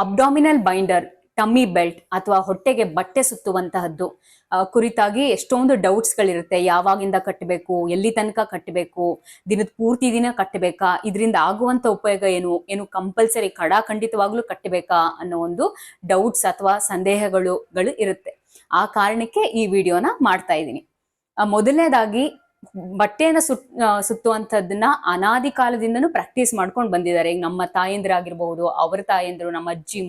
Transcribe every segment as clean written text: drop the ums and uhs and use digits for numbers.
Abdominal binder, tummy belt ಅಥವಾ ಹೊಟ್ಟೆಗೆ ಬಟ್ಟೆ ಸುತ್ತುವಂತಹದ್ದು ಕುರಿತಾಗಿ ಎಷ್ಟೊಂದು ಡೌಟ್ಸ್ ಗಳಿರುತ್ತೆ. ಯಾವಾಗಿಂದ ಕಟ್ಟಬೇಕು, ಎಲ್ಲಿ ತನಕ ಕಟ್ಟಬೇಕು, ದಿನದ ಪೂರ್ತಿ ದಿನ ಕಟ್ಟಬೇಕಾ, ಇದರಿಂದ ಆಗುವಂತ ಉಪಯೋಗ ಏನು, ಏನು ಕಂಪಲ್ಸರಿ ಖಂಡಿತವಾಗ್ಲೂ ಕಟ್ಟಬೇಕಾ ಅನ್ನೋ ಒಂದು ಡೌಟ್ಸ್ ಅಥವಾ ಸಂದೇಹಗಳು ಇರುತ್ತೆ. ಆ ಕಾರಣಕ್ಕೆ ಈ ವಿಡಿಯೋನ ಮಾಡ್ತಾ ಇದ್ದೀನಿ. ಮೊದಲನೇದಾಗಿ ಬಟ್ಟೆಯನ್ನ ಸುತ್ತುವಂಥದ್ದನ್ನ ಅನಾದಿ ಕಾಲದಿಂದನೂ ಪ್ರಾಕ್ಟೀಸ್ ಮಾಡ್ಕೊಂಡು ಬಂದಿದ್ದಾರೆ. ಈಗ ನಮ್ಮ ತಾಯಂದಿರಾಗಿರ್ಬಹುದು, ಅವರ ತಾಯಂದಿರು, ನಮ್ಮ ಅಜ್ಜಿ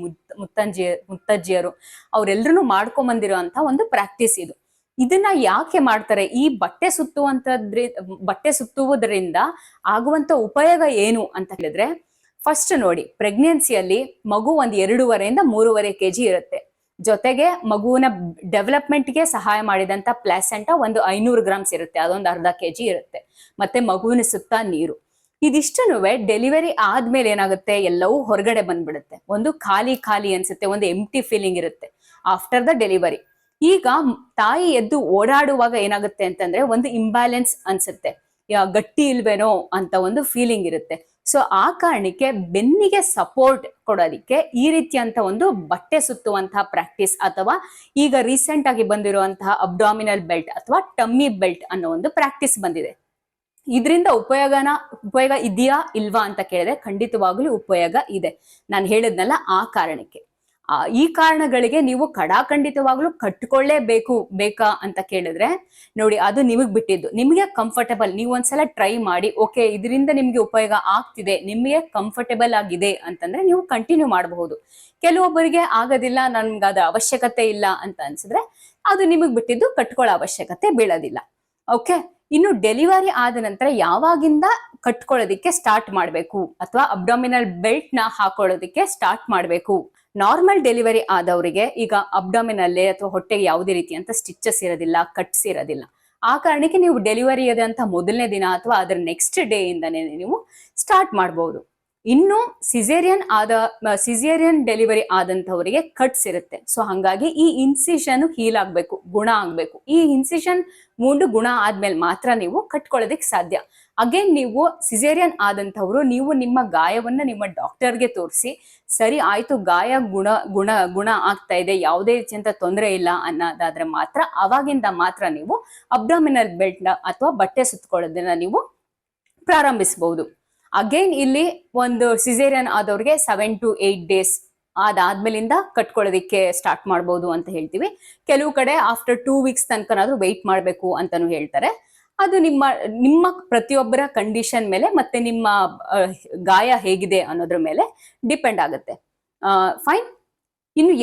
ಮುತ್ತಜ್ಜಿಯರು ಅವರೆಲ್ಲರೂ ಮಾಡ್ಕೊಂಡ್ ಬಂದಿರುವಂತ ಒಂದು ಪ್ರಾಕ್ಟೀಸ್ ಇದು. ಇದನ್ನ ಯಾಕೆ ಮಾಡ್ತಾರೆ? ಈ ಬಟ್ಟೆ ಸುತ್ತುವುದರಿಂದ ಆಗುವಂತ ಉಪಯೋಗ ಏನು ಅಂತ ಹೇಳಿದ್ರೆ, ಫಸ್ಟ್ ನೋಡಿ, ಪ್ರೆಗ್ನೆನ್ಸಿಯಲ್ಲಿ ಮಗು 2.5 - 3.5 kg ಇರುತ್ತೆ. ಜೊತೆಗೆ ಮಗುವಿನ ಡೆವಲಪ್ಮೆಂಟ್ಗೆ ಸಹಾಯ ಮಾಡಿದಂತ ಪ್ಲಾಸೆಂಟಾ 500 ಗ್ರಾಮ್ಸ್ ಇರುತ್ತೆ, ಅದೊಂದು ಅರ್ಧ kg ಇರುತ್ತೆ. ಮತ್ತೆ ಮಗುವಿನ ಸುತ್ತ ನೀರು. ಇದಿಷ್ಟನು ಡೆಲಿವರಿ ಆದ್ಮೇಲೆ ಏನಾಗುತ್ತೆ, ಎಲ್ಲವೂ ಹೊರಗಡೆ ಬಂದ್ಬಿಡುತ್ತೆ. ಒಂದು ಖಾಲಿ ಅನ್ಸುತ್ತೆ, ಒಂದು ಎಂಪ್ಟಿ ಫೀಲಿಂಗ್ ಇರುತ್ತೆ ಆಫ್ಟರ್ ದ ಡೆಲಿವರಿ. ಈಗ ತಾಯಿ ಎದ್ದು ಓಡಾಡುವಾಗ ಏನಾಗುತ್ತೆ ಅಂತಂದ್ರೆ ಒಂದು ಇಂಬ್ಯಾಲೆನ್ಸ್ ಅನ್ಸುತ್ತೆ, ಗಟ್ಟಿ ಇಲ್ವೇನೋ ಅಂತ ಒಂದು ಫೀಲಿಂಗ್ ಇರುತ್ತೆ. ಸೊ ಆ ಕಾರಣಕ್ಕೆ ಬೆನ್ನಿಗೆ ಸಪೋರ್ಟ್ ಕೊಡೋದಿಕ್ಕೆ ಈ ರೀತಿಯಂತ ಒಂದು ಬಟ್ಟೆ ಸುತ್ತುವಂತಹ ಪ್ರಾಕ್ಟೀಸ್, ಅಥವಾ ಈಗ ರೀಸೆಂಟ್ ಆಗಿ ಬಂದಿರುವಂತಹ ಅಬ್ಡಾಮಿನಲ್ ಬೆಲ್ಟ್ ಅಥವಾ ಟಮ್ಮಿ ಬೆಲ್ಟ್ ಅನ್ನೋ ಒಂದು ಪ್ರಾಕ್ಟೀಸ್ ಬಂದಿದೆ. ಇದರಿಂದ ಉಪಯೋಗ ಇದೆಯಾ ಇಲ್ವಾ ಅಂತ ಕೇಳಿದ್ರೆ ಖಂಡಿತವಾಗ್ಲೂ ಉಪಯೋಗ ಇದೆ. ನಾನು ಹೇಳಿದ್ನಲ್ಲ, ಆ ಕಾರಣಕ್ಕೆ. ಈ ಕಾರಣಗಳಿಗೆ ನೀವು ಖಂಡಿತವಾಗ್ಲೂ ಬೇಕಾ ಅಂತ ಕೇಳಿದ್ರೆ ನೋಡಿ, ಅದು ನಿಮಗ್ ಬಿಟ್ಟಿದ್ದು. ನಿಮಗೆ ಕಂಫರ್ಟಬಲ್, ನೀವು ಒಂದ್ಸಲ ಟ್ರೈ ಮಾಡಿ, ಓಕೆ ಇದರಿಂದ ನಿಮ್ಗೆ ಉಪಯೋಗ ಆಗ್ತಿದೆ, ನಿಮಗೆ ಕಂಫರ್ಟಬಲ್ ಆಗಿದೆ ಅಂತಂದ್ರೆ ನೀವು ಕಂಟಿನ್ಯೂ ಮಾಡಬಹುದು. ಕೆಲವೊಬ್ಬರಿಗೆ ಆಗೋದಿಲ್ಲ, ನನ್ಗೆ ಅದ ಅವಶ್ಯಕತೆ ಇಲ್ಲ ಅಂತ ಅನ್ಸಿದ್ರೆ ಅದು ನಿಮಗ್ ಬಿಟ್ಟಿದ್ದು, ಕಟ್ಕೊಳ್ಳೋ ಅವಶ್ಯಕತೆ ಬೀಳೋದಿಲ್ಲ. ಓಕೆ, ಇನ್ನು ಡೆಲಿವರಿ ಆದ ನಂತರ ಯಾವಾಗಿಂದ ಕಟ್ಕೊಳ್ಳೋದಿಕ್ಕೆ ಸ್ಟಾರ್ಟ್ ಮಾಡ್ಬೇಕು ಅಥವಾ ಅಬ್ಡಾಮಿನಲ್ ಬೆಲ್ಟ್ ನ ಹಾಕೊಳ್ಳೋದಿಕ್ಕೆ ಸ್ಟಾರ್ಟ್ ಮಾಡ್ಬೇಕು? ನಾರ್ಮಲ್ ಡೆಲಿವರಿ ಆದವರಿಗೆ ಈಗ ಅಬ್ಡಾಮಿನಲ್ಲೇ ಅಥವಾ ಹೊಟ್ಟೆಗೆ ಯಾವುದೇ ರೀತಿಯಂತ ಸ್ಟಿಚಸ್ ಇರೋದಿಲ್ಲ, ಕಟ್ಸ್ ಇರೋದಿಲ್ಲ. ಆ ಕಾರಣಕ್ಕೆ ನೀವು ಡೆಲಿವರಿ ಆದಂತ ಮೊದಲನೇ ದಿನ ಅಥವಾ ಅದರ ನೆಕ್ಸ್ಟ್ ಡೇ ಇಂದಾನೆ ನೀವು ಸ್ಟಾರ್ಟ್ ಮಾಡಬಹುದು. ಇನ್ನು ಸಿಸೇರಿಯನ್ ಡೆಲಿವರಿ ಆದಂತವರಿಗೆ ಕಟ್ಸ್ ಇರುತ್ತೆ. ಸೊ ಹಂಗಾಗಿ ಈ ಇನ್ಸಿಷನ್ ಹೀಲ್ ಆಗ್ಬೇಕು, ಗುಣ ಆಗ್ಬೇಕು. ಈ ಇನ್ಸಿಷನ್ ಮುಂಡು ಗುಣ ಆದ್ಮೇಲೆ ಮಾತ್ರ ನೀವು ಕಟ್ಕೊಳ್ಳೋದಕ್ಕೆ ಸಾಧ್ಯ. ಅಗೇನ್ ನೀವು ಸಿಸೇರಿಯನ್ ಆದಂತವ್ರು ನೀವು ನಿಮ್ಮ ಗಾಯವನ್ನ ನಿಮ್ಮ ಡಾಕ್ಟರ್ಗೆ ತೋರಿಸಿ, ಸರಿ ಆಯ್ತು ಗಾಯ ಗುಣ ಆಗ್ತಾ ಇದೆ, ಯಾವುದೇ ರೀತಿಯಂತ ತೊಂದರೆ ಇಲ್ಲ ಅನ್ನೋದಾದ್ರೆ ಮಾತ್ರ ಅವಾಗಿಂದ ಮಾತ್ರ ನೀವು ಅಬ್ಡಾಮಿನಲ್ ಬೆಲ್ಟ್ ನ ಅಥವಾ ಬಟ್ಟೆ ಸುತ್ತಕೊಳ್ಳೋದನ್ನ ನೀವು ಪ್ರಾರಂಭಿಸಬಹುದು. ಅಗೇನ್ ಇಲ್ಲಿ ಒಂದು ಸಿಸೇರಿಯನ್ ಆದವ್ರಿಗೆ 7 to 8 days ಅದಾದ್ಮೇಲಿಂದ ಕಟ್ಕೊಳ್ಳೋದಿಕ್ಕೆ ಸ್ಟಾರ್ಟ್ ಮಾಡ್ಬೋದು ಅಂತ ಹೇಳ್ತೀವಿ. ಕೆಲವು ಕಡೆ ಆಫ್ಟರ್ 2 weeks ತನಕನಾದ್ರೂ ವೆಯ್ಟ್ ಮಾಡ್ಬೇಕು ಅಂತಾನು ಹೇಳ್ತಾರೆ. ಅದು ನಿಮ್ಮ ಪ್ರತಿಯೊಬ್ಬರ ಕಂಡೀಷನ್ ಮೇಲೆ ಮತ್ತೆ ನಿಮ್ಮ ಗಾಯ ಹೇಗಿದೆ ಅನ್ನೋದ್ರ ಮೇಲೆ ಡಿಪೆಂಡ್ ಆಗುತ್ತೆ. ಫೈನ್. ಇನ್ನು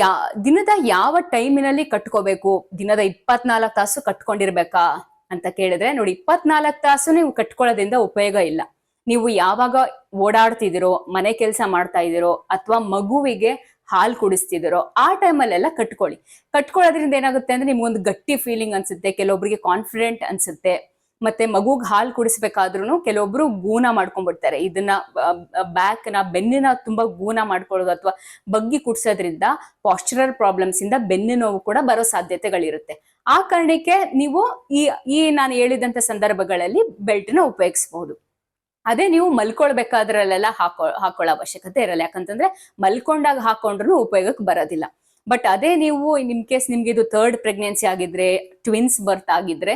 ದಿನದ ಯಾವ ಟೈಮಿನಲ್ಲಿ ಕಟ್ಕೋಬೇಕು? ದಿನದ 24 ತಾಸು ಕಟ್ಕೊಂಡಿರ್ಬೇಕಾ ಅಂತ ಕೇಳಿದ್ರೆ ನೋಡಿ, 24 ತಾಸು ನೀವು ಕಟ್ಕೊಳ್ಳೋದ್ರಿಂದ ಉಪಯೋಗ ಇಲ್ಲ. ನೀವು ಯಾವಾಗ ಓಡಾಡ್ತಿದ್ದೀರೋ, ಮನೆ ಕೆಲಸ ಮಾಡ್ತಾ ಇದ್ದೀರೋ ಅಥವಾ ಮಗುವಿಗೆ ಹಾಲು ಕುಡಿಸ್ತಿದ್ದೀರೋ ಆ ಟೈಮಲ್ಲೆಲ್ಲ ಕಟ್ಕೊಳ್ಳೋದ್ರಿಂದ ಏನಾಗುತ್ತೆ ಅಂದ್ರೆ ನಿಮ್ಗೊಂದು ಗಟ್ಟಿ ಫೀಲಿಂಗ್ ಅನ್ಸುತ್ತೆ, ಕೆಲವೊಬ್ಬರಿಗೆ ಕಾನ್ಫಿಡೆಂಟ್ ಅನ್ಸುತ್ತೆ. ಮತ್ತೆ ಮಗುಗ್ ಹಾಲು ಕುಡಿಸ್ಬೇಕಾದ್ರೂ ಕೆಲವೊಬ್ರು ಗೂನ ಮಾಡ್ಕೊಂಡ್ಬಿಡ್ತಾರೆ. ಇದನ್ನ ಬೆನ್ನಿನ ತುಂಬಾ ಗೂನ ಮಾಡ್ಕೊಳ್ಳೋದು ಅಥವಾ ಬಗ್ಗಿ ಕುಡ್ಸೋದ್ರಿಂದ ಪಾಸ್ಚರಲ್ ಪ್ರಾಬ್ಲಮ್ಸ್ ಇಂದ ಬೆನ್ನು ನೋವು ಕೂಡ ಬರೋ ಸಾಧ್ಯತೆಗಳಿರುತ್ತೆ. ಆ ಕಾರಣಕ್ಕೆ ನೀವು ಈ ನಾನು ಹೇಳಿದಂತ ಸಂದರ್ಭಗಳಲ್ಲಿ ಬೆಲ್ಟ್ ನ ಉಪಯೋಗಿಸಬಹುದು. ಅದೇ ನೀವು ಮಲ್ಕೊಳ್ಬೇಕಾದ್ರಲ್ಲೆಲ್ಲ ಹಾಕೊಳ್ಳೋ ಅವಶ್ಯಕತೆ ಇರಲ್ಲ, ಯಾಕಂತಂದ್ರೆ ಮಲ್ಕೊಂಡಾಗ ಹಾಕೊಂಡ್ರು ಉಪಯೋಗಕ್ಕೆ ಬರೋದಿಲ್ಲ. ಬಟ್ ಅದೇ ನೀವು ಇನ್ ಕೇಸ್ ನಿಮ್ಗೆ ಇದು 3rd ಪ್ರೆಗ್ನೆನ್ಸಿ ಆಗಿದ್ರೆ, ಟ್ವಿನ್ಸ್ ಬರ್ತ್ ಆಗಿದ್ರೆ,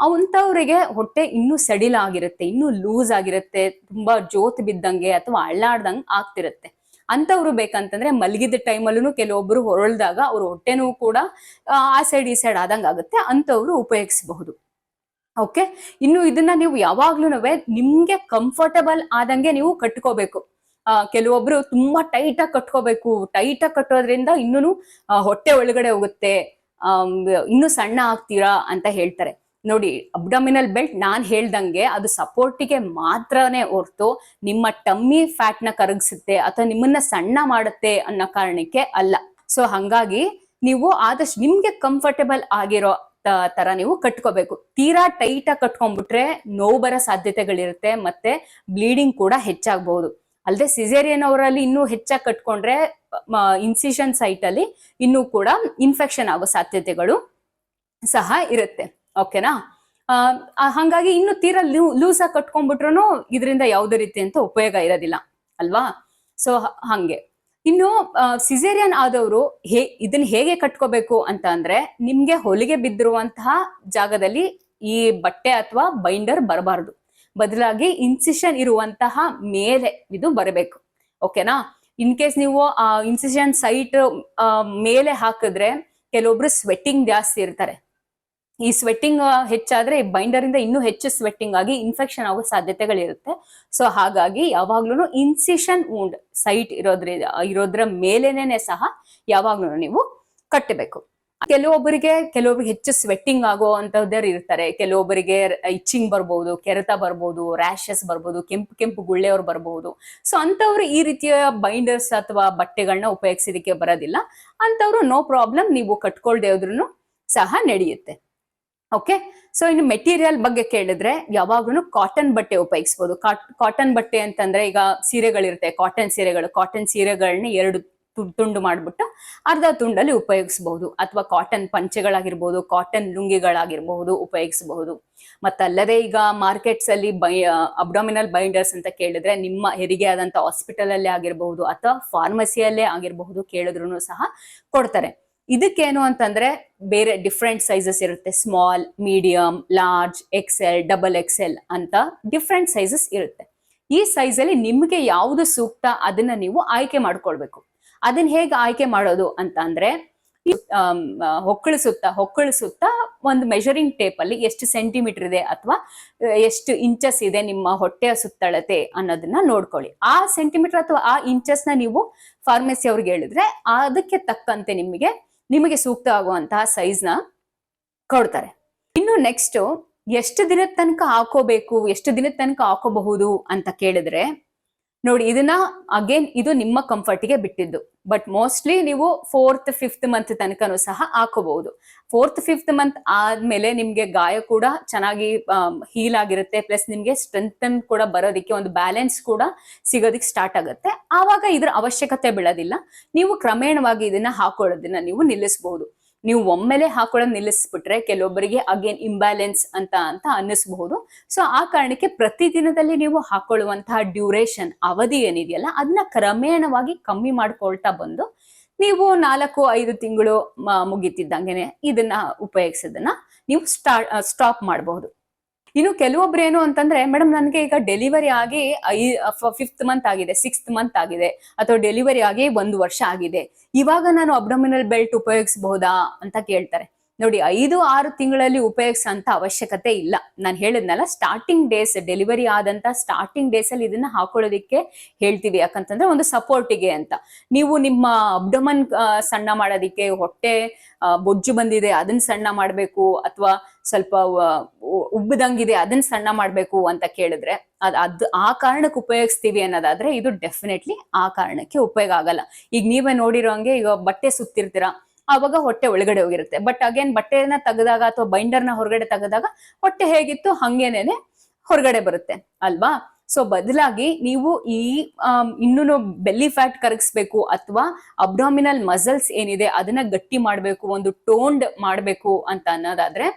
ಅಂತವ್ರಿಗೆ ಹೊಟ್ಟೆ ಇನ್ನೂ ಸಡಿಲ ಆಗಿರುತ್ತೆ, ಇನ್ನೂ ಲೂಸ್ ಆಗಿರುತ್ತೆ, ತುಂಬಾ ಜೋತ್ ಬಿದ್ದಂಗೆ ಅಥವಾ ಅಳ್ಳಾಡ್ದಂಗೆ ಆಗ್ತಿರುತ್ತೆ. ಅಂತವ್ರು ಬೇಕಂತಂದ್ರೆ ಮಲಗಿದ ಟೈಮಲ್ಲೂ ಕೆಲವೊಬ್ರು ಹೊರಳ್ದಾಗ ಅವ್ರ ಹೊಟ್ಟೆನೂ ಕೂಡ ಆ ಸೈಡ್ ಈ ಸೈಡ್ ಆದಂಗೆ ಆಗುತ್ತೆ, ಅಂತವ್ರು ಉಪಯೋಗಿಸಬಹುದು. ಓಕೆ, ಇನ್ನು ಇದನ್ನ ನೀವು ಯಾವಾಗ್ಲೂ ನಿಮ್ಗೆ ಕಂಫರ್ಟಬಲ್ ಆದಂಗೆ ನೀವು ಕಟ್ಕೋಬೇಕು. ಕೆಲವೊಬ್ರು ತುಂಬಾ ಟೈಟ್ ಆಗಿ ಕಟ್ಕೋಬೇಕು, ಟೈಟ್ ಆಗಿ ಕಟ್ಟೋದ್ರಿಂದ ಇನ್ನೂ ಹೊಟ್ಟೆ ಒಳಗಡೆ ಹೋಗುತ್ತೆ, ಇನ್ನೂ ಸಣ್ಣ ಆಗ್ತೀರಾ ಅಂತ ಹೇಳ್ತಾರೆ. ನೋಡಿ, ಅಬ್ಡಾಮಿನಲ್ ಬೆಲ್ಟ್ ನಾನ್ ಹೇಳ್ದಂಗೆ ಅದು ಸಪೋರ್ಟಿಗೆ ಮಾತ್ರನೇ ಹೊರ್ತು ನಿಮ್ಮ ಟಮ್ಮಿ ಫ್ಯಾಟ್ ನ ಕರಗಿಸುತ್ತೆ ಅಥವಾ ನಿಮ್ಮನ್ನ ಸಣ್ಣ ಮಾಡುತ್ತೆ ಅನ್ನೋ ಕಾರಣಕ್ಕೆ ಅಲ್ಲ. ಸೊ ಹಂಗಾಗಿ ನೀವು ಆದಷ್ಟು ನಿಮ್ಗೆ ಕಂಫರ್ಟಬಲ್ ಆಗಿರೋ ತರ ನೀವು ಕಟ್ಕೋಬೇಕು. ತೀರಾ ಟೈಟ್ ಆಗಿ ಕಟ್ಕೊಂಡ್ಬಿಟ್ರೆ ನೋವು ಬರೋ ಸಾಧ್ಯತೆಗಳಿರುತ್ತೆ, ಮತ್ತೆ ಬ್ಲೀಡಿಂಗ್ ಕೂಡ ಹೆಚ್ಚಾಗಬಹುದು. ಅಲ್ಲದೆ ಸಿಸೇರಿಯನ್ ಅವರಲ್ಲಿ ಇನ್ನೂ ಹೆಚ್ಚಾಗಿ ಕಟ್ಕೊಂಡ್ರೆ ಇನ್ಸಿಷನ್ ಸೈಟ್ ಅಲ್ಲಿ ಇನ್ನೂ ಕೂಡ ಇನ್ಫೆಕ್ಷನ್ ಆಗೋ ಸಾಧ್ಯತೆಗಳು ಸಹ ಇರುತ್ತೆ. ಓಕೆನಾ? ಹಾಗಾಗಿ ಇನ್ನು ತೀರಾ ಲೂಸ್ ಆಗಿ ಕಟ್ಕೊಂಡ್ಬಿಟ್ರು ಇದರಿಂದ ಯಾವುದೇ ರೀತಿ ಅಂತ ಉಪಯೋಗ ಇರೋದಿಲ್ಲ ಅಲ್ವಾ? ಸೊ ಹಂಗೆ ಇನ್ನು ಸಿಸೇರಿಯನ್ ಆದವರು ಇದನ್ನ ಹೇಗೆ ಕಟ್ಕೋಬೇಕು ಅಂತ ಅಂದ್ರೆ, ನಿಮ್ಗೆ ಹೊಲಿಗೆ ಬಿದ್ದಿರುವಂತಹ ಜಾಗದಲ್ಲಿ ಈ ಬಟ್ಟೆ ಅಥವಾ ಬೈಂಡರ್ ಬರಬಾರದು. ಬದಲಾಗಿ ಇನ್ಸಿಷನ್ ಇರುವಂತಹ ಮೇಲೆ ಇದು ಬರಬೇಕು. ಓಕೆನಾ? ಇನ್ ಕೇಸ್ ನೀವು ಆ ಇನ್ಸಿಷನ್ ಸೈಟ್ ಮೇಲೆ ಹಾಕಿದ್ರೆ ಕೆಲವೊಬ್ರು ಸ್ವೆಟ್ಟಿಂಗ್ ಜಾಸ್ತಿ ಇರ್ತಾರೆ. ಈ ಸ್ವೆಟ್ಟಿಂಗ್ ಹೆಚ್ಚಾದ್ರೆ ಬೈಂಡರ್ ಇಂದ ಇನ್ನೂ ಹೆಚ್ಚು ಸ್ವೆಟ್ಟಿಂಗ್ ಆಗಿ ಇನ್ಫೆಕ್ಷನ್ ಆಗೋ ಸಾಧ್ಯತೆಗಳಿರುತ್ತೆ. ಸೊ ಹಾಗಾಗಿ ಯಾವಾಗ್ಲೂ ಇನ್ಸಿಷನ್ ವೂಂಡ್ ಸೈಟ್ ಇರೋದ್ರ ಮೇಲೇನೆ ಸಹ ಯಾವಾಗ್ಲೂ ನೀವು ಕಟ್ಟಬೇಕು. ಕೆಲವೊಬ್ಬರಿಗೆ ಹೆಚ್ಚು ಸ್ವೆಟ್ಟಿಂಗ್ ಆಗೋ ಅಂತವ್ರು ಇರ್ತಾರೆ. ಕೆಲವೊಬ್ಬರಿಗೆ ಇಚ್ಚಿಂಗ್ ಬರ್ಬೋದು, ಕೆರೆತ ಬರ್ಬೋದು, ರ್ಯಾಶಸ್ ಬರ್ಬೋದು, ಕೆಂಪು ಗುಳ್ಳೆಯವ್ರು ಬರ್ಬೋದು. ಸೊ ಅಂತವ್ರು ಈ ರೀತಿಯ ಬೈಂಡರ್ಸ್ ಅಥವಾ ಬಟ್ಟೆಗಳನ್ನ ಉಪಯೋಗಿಸೋದಕ್ಕೆ ಬರೋದಿಲ್ಲ. ಅಂತವ್ರು ನೋ ಪ್ರಾಬ್ಲಮ್, ನೀವು ಕಟ್ಕೊಳ್ದೇ ಹೋದ್ರೂ ಸಹ ನಡೆಯುತ್ತೆ. ಓಕೆ. ಸೊ ಇನ್ನು ಮೆಟೀರಿಯಲ್ ಬಗ್ಗೆ ಕೇಳಿದ್ರೆ ಯಾವಾಗ್ಲೂ ಕಾಟನ್ ಬಟ್ಟೆ ಉಪಯೋಗಿಸಬಹುದು. ಕಾಟನ್ ಬಟ್ಟೆ ಅಂತಂದ್ರೆ ಈಗ ಸೀರೆಗಳಿರುತ್ತೆ, ಕಾಟನ್ ಸೀರೆಗಳನ್ನ 2 ತುಂಡು ಮಾಡ್ಬಿಟ್ಟು ಅರ್ಧ ತುಂಡಲ್ಲಿ ಉಪಯೋಗಿಸಬಹುದು. ಅಥವಾ ಕಾಟನ್ ಪಂಚೆಗಳಾಗಿರ್ಬಹುದು, ಕಾಟನ್ ಲುಂಗಿಗಳಾಗಿರ್ಬಹುದು ಉಪಯೋಗಿಸಬಹುದು. ಮತ್ತಲ್ಲದೆ ಈಗ ಮಾರ್ಕೆಟ್ಸ್ ಅಲ್ಲಿ ಅಬ್ಡಾಮಿನಲ್ ಬೈಂಡರ್ಸ್ ಅಂತ ಕೇಳಿದ್ರೆ ನಿಮ್ಮ ಹೆರಿಗೆ ಆದಂತ ಹಾಸ್ಪಿಟಲ್ ಅಲ್ಲೇ ಆಗಿರಬಹುದು ಅಥವಾ ಫಾರ್ಮಸಿಯಲ್ಲೇ ಆಗಿರಬಹುದು, ಕೇಳಿದ್ರು ಸಹ ಕೊಡ್ತಾರೆ. ಇದಕ್ಕೇನು ಅಂತಂದ್ರೆ ಬೇರೆ ಡಿಫ್ರೆಂಟ್ ಸೈಜಸ್ ಇರುತ್ತೆ. Small, medium, large, XL, double XL ಅಂತ ಡಿಫ್ರೆಂಟ್ ಸೈಜಸ್ ಇರುತ್ತೆ. ಈ ಸೈಜ್ ಅಲ್ಲಿ ನಿಮ್ಗೆ ಯಾವುದು ಸೂಕ್ತ ಅದನ್ನ ನೀವು ಆಯ್ಕೆ ಮಾಡ್ಕೊಳ್ಬೇಕು. ಅದನ್ನ ಹೇಗೆ ಆಯ್ಕೆ ಮಾಡೋದು ಅಂತ ಅಂದ್ರೆ, ಹೊಕ್ಕಳು ಸುತ್ತ ಒಂದು ಮೆಷರಿಂಗ್ ಟೇಪ್ ಅಲ್ಲಿ ಎಷ್ಟು ಸೆಂಟಿಮೀಟರ್ ಇದೆ ಅಥವಾ ಎಷ್ಟು ಇಂಚಸ್ ಇದೆ ನಿಮ್ಮ ಹೊಟ್ಟೆಯ ಸುತ್ತಳತೆ ಅನ್ನೋದನ್ನ ನೋಡ್ಕೊಳ್ಳಿ. ಆ ಸೆಂಟಿಮೀಟರ್ ಅಥವಾ ಆ ಇಂಚಸ್ ನ ನೀವು ಫಾರ್ಮಸಿ ಅವ್ರಿಗೆ ಹೇಳಿದ್ರೆ ಅದಕ್ಕೆ ತಕ್ಕಂತೆ ನಿಮಗೆ ಸೂಕ್ತ ಆಗುವಂತಹ ಸೈಜ್ ನ ಕೊಡ್ತಾರೆ. ಇನ್ನು ನೆಕ್ಸ್ಟ್ ಎಷ್ಟು ದಿನದ ತನಕ ಹಾಕೋಬೇಕು, ಎಷ್ಟು ದಿನದ ತನಕ ಹಾಕೋಬಹುದು ಅಂತ ಕೇಳಿದ್ರೆ ನೋಡಿ, ಇದನ್ನ ಅಗೇನ್ ಇದು ನಿಮ್ಮ ಕಂಫರ್ಟ್ಗೆ ಬಿಟ್ಟಿದ್ದು. ಬಟ್ ಮೋಸ್ಟ್ಲಿ ನೀವು 4th 5th ಮಂತ್ ತನಕನೂ ಸಹ ಹಾಕೋಬಹುದು. 4th 5th ಮಂತ್ ಆದ್ಮೇಲೆ ನಿಮ್ಗೆ ಗಾಯ ಕೂಡ ಚೆನ್ನಾಗಿ ಹೀಲ್ ಆಗಿರುತ್ತೆ. ಪ್ಲಸ್ ನಿಮ್ಗೆ ಸ್ಟ್ರೆಂಥನ್ ಕೂಡ ಬರೋದಿಕ್ಕೆ, ಒಂದು ಬ್ಯಾಲೆನ್ಸ್ ಕೂಡ ಸಿಗೋದಿಕ್ಕೆ ಸ್ಟಾರ್ಟ್ ಆಗುತ್ತೆ. ಆವಾಗ ಇದ್ರ ಅವಶ್ಯಕತೆ ಬೀಳೋದಿಲ್ಲ. ನೀವು ಕ್ರಮೇಣವಾಗಿ ಇದನ್ನ ಹಾಕೊಳ್ಳೋದನ್ನ ನೀವು ನಿಲ್ಲಿಸಬಹುದು. ನೀವು ಒಮ್ಮೆಲೆ ಹಾಕೊಳ್ಳೋದು ನಿಲ್ಲಿಸ್ಬಿಟ್ರೆ ಕೆಲವೊಬ್ಬರಿಗೆ ಅಗೇನ್ ಇಂಬ್ಯಾಲೆನ್ಸ್ ಅಂತ ಅನ್ನಿಸಬಹುದು. ಸೊ ಆ ಕಾರಣಕ್ಕೆ ಪ್ರತಿದಿನದಲ್ಲಿ ನೀವು ಹಾಕೊಳ್ಳುವಂತಹ ಡ್ಯೂರೇಷನ್, ಅವಧಿ ಏನಿದೆಯಲ್ಲ ಅದನ್ನ ಕ್ರಮೇಣವಾಗಿ ಕಮ್ಮಿ ಮಾಡ್ಕೊಳ್ತಾ ಬಂದು ನೀವು 4-5 ತಿಂಗಳು ಮುಗಿತಿದ್ದಂಗೆನೆ ಇದನ್ನ ಉಪಯೋಗಿಸೋದನ್ನ ನೀವು ಸ್ಟಾಪ್ ಮಾಡಬಹುದು. ಇನ್ನು ಕೆಲವೊಬ್ರು ಏನು ಅಂತಂದ್ರೆ, ಮೇಡಮ್ ನನಗೆ ಈಗ ಡೆಲಿವರಿ ಆಗಿ 5th ಮಂತ್ ಆಗಿದೆ, 6th ಮಂತ್ ಆಗಿದೆ, ಅಥವಾ ಡೆಲಿವರಿ ಆಗಿ 1 ವರ್ಷ ಆಗಿದೆ, ಇವಾಗ ನಾನು ಅಬ್ಡೋಮಿನಲ್ ಬೆಲ್ಟ್ ಉಪಯೋಗಿಸಬಹುದಾ ಅಂತ ಕೇಳ್ತಾರೆ. ನೋಡಿ, 5-6 ತಿಂಗಳಲ್ಲಿ ಉಪಯೋಗಿಸೋಂತ ಅವಶ್ಯಕತೆ ಇಲ್ಲ. ನಾನು ಹೇಳಿದ್ನಲ್ಲ, ಸ್ಟಾರ್ಟಿಂಗ್ ಡೇಸ್, ಡೆಲಿವರಿ ಆದಂತ ಸ್ಟಾರ್ಟಿಂಗ್ ಡೇಸ್ ಅಲ್ಲಿ ಇದನ್ನ ಹಾಕೊಳ್ಳೋದಿಕ್ಕೆ ಹೇಳ್ತೀವಿ. ಯಾಕಂತಂದ್ರೆ ಒಂದು ಸಪೋರ್ಟಿಗೆ ಅಂತ. ನೀವು ನಿಮ್ಮ ಅಬ್ಡೋಮನ್ ಸಣ್ಣ ಮಾಡೋದಿಕ್ಕೆ, ಹೊಟ್ಟೆ ಬೊಜ್ಜು ಬಂದಿದೆ ಅದನ್ನ ಸಣ್ಣ ಮಾಡ್ಬೇಕು, ಅಥವಾ ಸ್ವಲ್ಪ ಉಬ್ಬದಂಗಿದೆ ಅದನ್ನ ಸಣ್ಣ ಮಾಡ್ಬೇಕು ಅಂತ ಕೇಳಿದ್ರೆ ಆ ಕಾರಣಕ್ಕೆ ಉಪಯೋಗಿಸ್ತೀವಿ ಅನ್ನೋದಾದ್ರೆ ಇದು ಡೆಫಿನೆಟ್ಲಿ ಆ ಕಾರಣಕ್ಕೆ ಉಪಯೋಗ ಆಗಲ್ಲ. ಈಗ ನೀವೇ ನೋಡಿರೋ ಹಂಗೆ, ಈಗ ಬಟ್ಟೆ ಸುತ್ತಿರ್ತೀರಾ, ಆವಾಗ ಹೊಟ್ಟೆ ಒಳಗಡೆ ಹೋಗಿರುತ್ತೆ. ಬಟ್ ಅಗೇನ್ ಬಟ್ಟೆನ ತೆಗೆದಾಗ ಅಥವಾ ಬೈಂಡರ್ನ ಹೊರಗಡೆ ತೆಗೆದಾಗ ಹೊಟ್ಟೆ ಹೇಗಿತ್ತು ಹಂಗೇನೇನೆ ಹೊರಗಡೆ ಬರುತ್ತೆ ಅಲ್ವಾ? ಸೊ ಬದಲಾಗಿ ನೀವು ಈ ಇನ್ನೂ ಬೆಲ್ಲಿ ಫ್ಯಾಟ್ ಕರಗಿಸ್ಬೇಕು ಅಥವಾ ಅಬ್ಡಾಮಿನಲ್ ಮಸಲ್ಸ್ ಏನಿದೆ ಅದನ್ನ ಗಟ್ಟಿ ಮಾಡ್ಬೇಕು, ಒಂದು ಟೋನ್ಡ್ ಮಾಡ್ಬೇಕು ಅಂತ ಅನ್ನೋದಾದ್ರೆ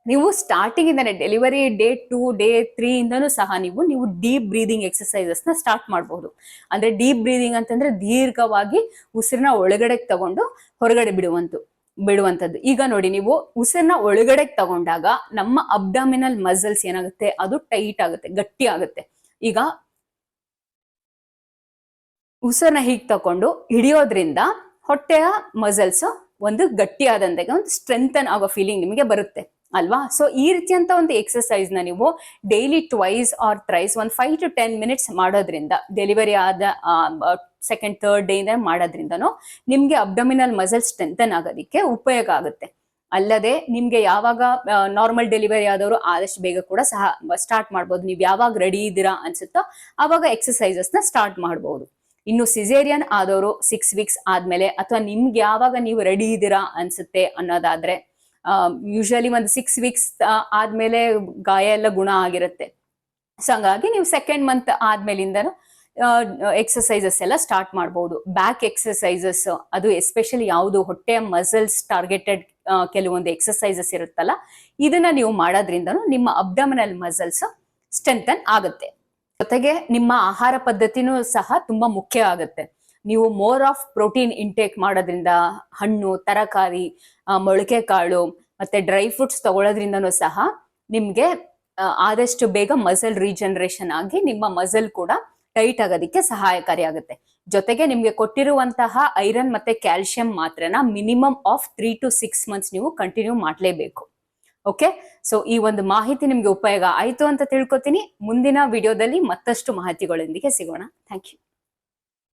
ನೀವು ಸ್ಟಾರ್ಟಿಂಗ್ ಇಂದಾನೆ ಡೆಲಿವರಿ ಡೇ 2, ಡೇ 3 ಇಂದನೂ ಸಹ ನೀವು ಡೀಪ್ ಬ್ರೀದಿಂಗ್ ಎಕ್ಸರ್ಸೈಸಸ್ ನ ಸ್ಟಾರ್ಟ್ ಮಾಡಬಹುದು. ಡೀಪ್ ಬ್ರೀದಿಂಗ್ ಅಂತಂದ್ರೆ ದೀರ್ಘವಾಗಿ ಉಸಿರನ್ನ ಒಳಗಡೆ ತಗೊಂಡು ಹೊರಗಡೆ ಬಿಡುವಂತದ್ದು. ಈಗ ನೋಡಿ, ನೀವು ಉಸಿರನ್ನ ಒಳಗಡೆ ತಗೊಂಡಾಗ ನಮ್ಮ ಅಬ್ಡಾಮಿನಲ್ ಮಸಲ್ಸ್ ಏನಾಗುತ್ತೆ, ಅದು ಟೈಟ್ ಆಗುತ್ತೆ, ಗಟ್ಟಿ ಆಗುತ್ತೆ. ಈಗ ಉಸಿರನ್ನ ಹೀಗೆ ತಕೊಂಡು ಹಿಡಿಯೋದ್ರಿಂದ ಹೊಟ್ಟೆಯ ಮಸಲ್ಸ್ ಒಂದು ಗಟ್ಟಿಯಾದಂತೆ ಒಂದು ಸ್ಟ್ರೆಂಥನ್ ಆಗೋ ಫೀಲಿಂಗ್ ನಿಮಗೆ ಬರುತ್ತೆ ಅಲ್ವಾ? ಸೊ ಈ ರೀತಿಯಂತ ಒಂದು ಎಕ್ಸರ್ಸೈಸ್ ನ ನೀವು ಡೈಲಿ 2 or 3 ಒಂದು 5 to 10 minutes ಮಾಡೋದ್ರಿಂದ, ಡೆಲಿವರಿ ಆದ 2nd 3rd ಡೇ ಇಂದ ಮಾಡೋದ್ರಿಂದನೂ ನಿಮ್ಗೆ ಅಬ್ಡಮಿನಲ್ ಮಸಲ್ ಸ್ಟ್ರೆಂಥನ್ ಆಗೋದಿಕ್ಕೆ ಉಪಯೋಗ ಆಗುತ್ತೆ. ಅಲ್ಲದೆ ನಿಮ್ಗೆ ಯಾವಾಗ ನಾರ್ಮಲ್ ಡೆಲಿವರಿ ಆದವರು ಆದಷ್ಟು ಬೇಗ ಕೂಡ ಸಹ ಸ್ಟಾರ್ಟ್ ಮಾಡ್ಬೋದು. ನೀವು ಯಾವಾಗ ರೆಡಿ ಇದ್ದೀರಾ ಅನ್ಸುತ್ತೋ ಆವಾಗ ಎಕ್ಸರ್ಸೈಸಸ್ ನ ಸ್ಟಾರ್ಟ್ ಮಾಡಬಹುದು. ಇನ್ನು ಸಿಸೇರಿಯನ್ ಆದವರು 6 weeks ಆದ್ಮೇಲೆ, ಅಥವಾ ನಿಮ್ಗೆ ಯಾವಾಗ ನೀವು ರೆಡಿ ಇದ್ದೀರಾ ಅನ್ಸುತ್ತೆ ಅನ್ನೋದಾದ್ರೆ, ಯೂಶಲಿ ಒಂದು 6 weeks ಆದ್ಮೇಲೆ ಗಾಯ ಎಲ್ಲ ಗುಣ ಆಗಿರುತ್ತೆ. ಸೊ ಹಂಗಾಗಿ ನೀವು 2nd month ಆದ್ಮೇಲಿಂದನೂ ಎಕ್ಸರ್ಸೈಸಸ್ ಎಲ್ಲ ಸ್ಟಾರ್ಟ್ ಮಾಡಬಹುದು. ಬ್ಯಾಕ್ ಎಕ್ಸರ್ಸೈಸಸ್, ಅದು ಎಸ್ಪೆಷಲಿ ಯಾವುದು ಹೊಟ್ಟೆಯ ಮಸಲ್ಸ್ ಟಾರ್ಗೆಟೆಡ್ ಕೆಲವೊಂದು ಎಕ್ಸರ್ಸೈಸಸ್ ಇರುತ್ತಲ್ಲ, ಇದನ್ನ ನೀವು ಮಾಡೋದ್ರಿಂದನೂ ನಿಮ್ಮ ಅಬ್ಡಮಿನಲ್ ಮಸಲ್ಸ್ ಸ್ಟ್ರೆಂಥನ್ ಆಗುತ್ತೆ. ಜೊತೆಗೆ ನಿಮ್ಮ ಆಹಾರ ಪದ್ಧತಿನೂ ಸಹ ತುಂಬಾ ಮುಖ್ಯ ಆಗುತ್ತೆ. ನೀವು ಮೋರ್ ಆಫ್ ಪ್ರೋಟೀನ್ ಇಂಟೇಕ್ ಮಾಡೋದ್ರಿಂದ, ಹಣ್ಣು, ತರಕಾರಿ, ಮೊಳಕೆ ಕಾಳು ಮತ್ತೆ ಡ್ರೈ ಫ್ರೂಟ್ಸ್ ತಗೊಳ್ಳೋದ್ರಿಂದನೂ ಸಹ ನಿಮ್ಗೆ ಆದಷ್ಟು ಬೇಗ ಮಸಲ್ ರೀಜನರೇಷನ್ ಆಗಿ ನಿಮ್ಮ ಮಸಲ್ ಕೂಡ ಟೈಟ್ ಆಗೋದಕ್ಕೆ ಸಹಾಯಕಾರಿ ಆಗುತ್ತೆ. ಜೊತೆಗೆ ನಿಮ್ಗೆ ಕೊಟ್ಟಿರುವಂತಹ ಐರನ್ ಮತ್ತೆ ಕ್ಯಾಲ್ಸಿಯಂ ಮಾತ್ರನ ಮಿನಿಮಮ್ ಆಫ್ 3 to 6 months ನೀವು ಕಂಟಿನ್ಯೂ ಮಾಡಲೇಬೇಕು. ಓಕೆ, ಸೊ ಈ ಒಂದು ಮಾಹಿತಿ ನಿಮ್ಗೆ ಉಪಯೋಗ ಆಯ್ತು ಅಂತ ತಿಳ್ಕೊತೀನಿ. ಮುಂದಿನ ವಿಡಿಯೋದಲ್ಲಿ ಮತ್ತಷ್ಟು ಮಾಹಿತಿಗಳೊಂದಿಗೆ ಸಿಗೋಣ. Thank you.